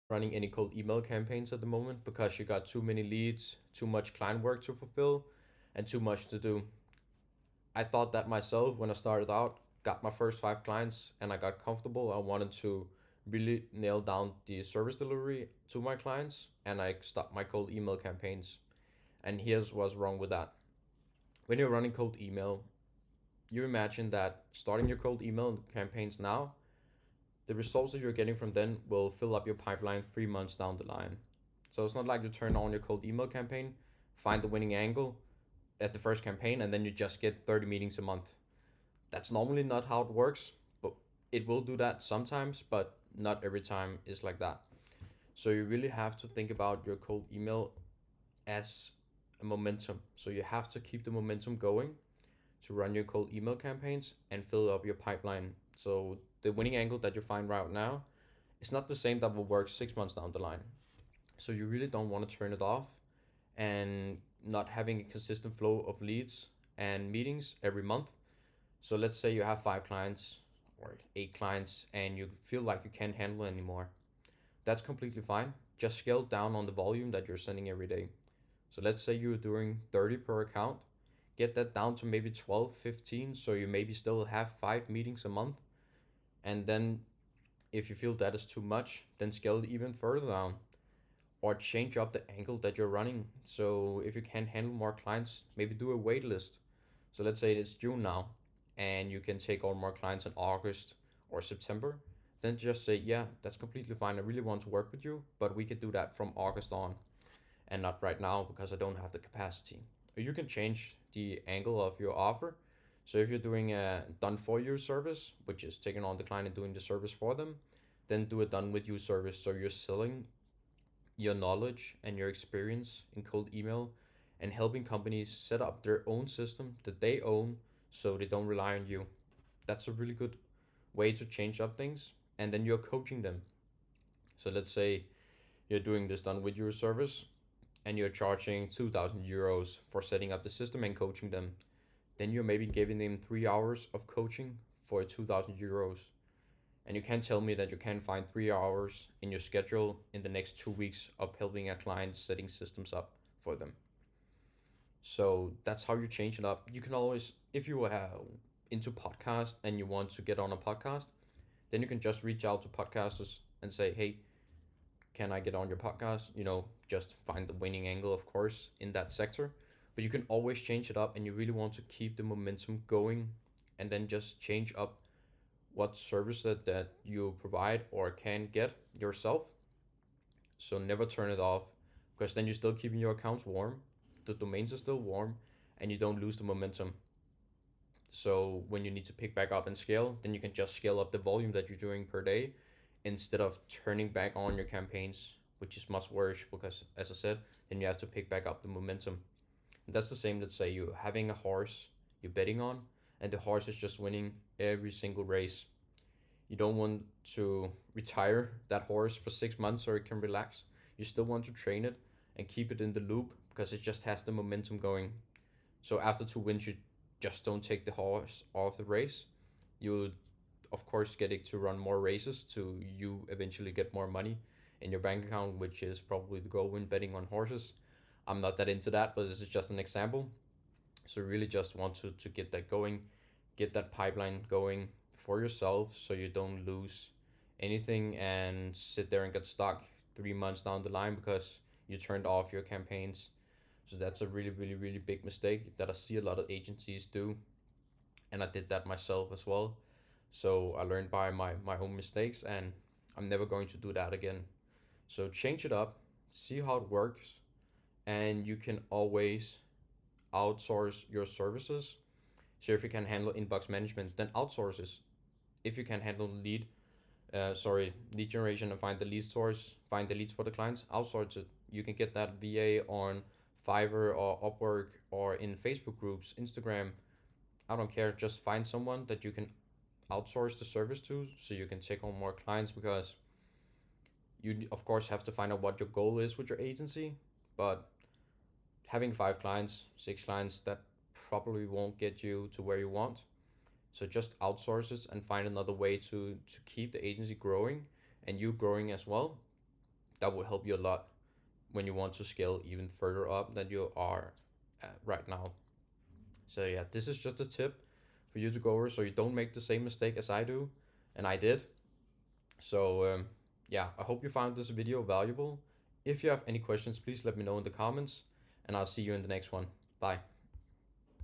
running any cold email campaigns at the moment because you got too many leads, too much client work to fulfill, and too much to do. I thought that myself when I started out, got my first 5 clients, and I got comfortable. I wanted to really nail down the service delivery to my clients, and I stopped my cold email campaigns. And here's what's wrong with that. When you're running cold email, you imagine that starting your cold email campaigns now, the results that you're getting from them will fill up your pipeline 3 months down the line. So it's not like you turn on your cold email campaign, find the winning angle at the first campaign, and then you just get 30 meetings a month. That's normally not how it works, but it will do that sometimes, but not every time is like that. So you really have to think about your cold email as a momentum. So you have to keep the momentum going to run your cold email campaigns and fill up your pipeline. So the winning angle that you find right now is not the same that will work 6 months down the line. So you really don't want to turn it off, and not having a consistent flow of leads and meetings every month. So let's say you have 5 clients or 8 clients and you feel like you can't handle it anymore. That's completely fine. Just scale down on the volume that you're sending every day. So let's say you're doing 30 per account, get that down to maybe 12, 15. So you maybe still have 5 meetings a month. And then if you feel that is too much, then scale it even further down or change up the angle that you're running. So if you can handle more clients, maybe do a wait list. So let's say it's June now and you can take on more clients in August or September. Then just say, yeah, that's completely fine. I really want to work with you, but we could do that from August on and not right now because I don't have the capacity. Or you can change the angle of your offer. So if you're doing a done for you service, which is taking on the client and doing the service for them, then do a done with you service. So you're selling your knowledge and your experience in cold email and helping companies set up their own system that they own so they don't rely on you. That's a really good way to change up things. And then you're coaching them. So let's say you're doing this done with your service and you're charging 2,000 euros for setting up the system and coaching them. Then you're maybe giving them 3 hours of coaching for 2,000 euros. And you can't tell me that you can't find 3 hours in your schedule in the next 2 weeks of helping a client setting systems up for them. So that's how you change it up. You can always, if you are into podcast and you want to get on a podcast, then you can just reach out to podcasters and say, hey, can I get on your podcast? Just find the winning angle, of course, in that sector. But you can always change it up, and you really want to keep the momentum going and then just change up what service that you provide or can get yourself. So never turn it off because then you're still keeping your accounts warm, the domains are still warm, and you don't lose the momentum. So when you need to pick back up and scale, then you can just scale up the volume that you're doing per day instead of turning back on your campaigns, which is much worse because, as I said, then you have to pick back up the momentum. And that's the same. Let's say you're having a horse you're betting on, and the horse is just winning every single race. You don't want to retire that horse for 6 months so it can relax. You still want to train it and keep it in the loop because it just has the momentum going. So after 2 wins, you just don't take the horse off the race. You, of course, get it to run more races to you eventually get more money in your bank account, which is probably the goal when betting on horses. I'm not that into that, but this is just an example. So really just want to get that going, get that pipeline going for yourself so you don't lose anything and sit there and get stuck 3 months down the line because you turned off your campaigns. So that's a really, really, really big mistake that I see a lot of agencies do. And I did that myself as well. So I learned by my own mistakes and I'm never going to do that again. So change it up, see how it works, and you can always outsource your services. So if you can handle inbox management, then outsource it. If you can handle lead generation and find the lead source, find the leads for the clients, outsource it. You can get that VA on Fiverr or Upwork or in Facebook groups, Instagram. I don't care. Just find someone that you can outsource the service to so you can take on more clients because you, of course, have to find out what your goal is with your agency. But having 5 clients, 6 clients, that probably won't get you to where you want. So just outsource it and find another way to keep the agency growing and you growing as well. that will help you a lot when you want to scale even further up than you are right now. So yeah, this is just a tip for you to go over so you don't make the same mistake as I do and I did. So yeah, I hope you found this video valuable. If you have any questions, please let me know in the comments, and I'll see you in the next one. Bye.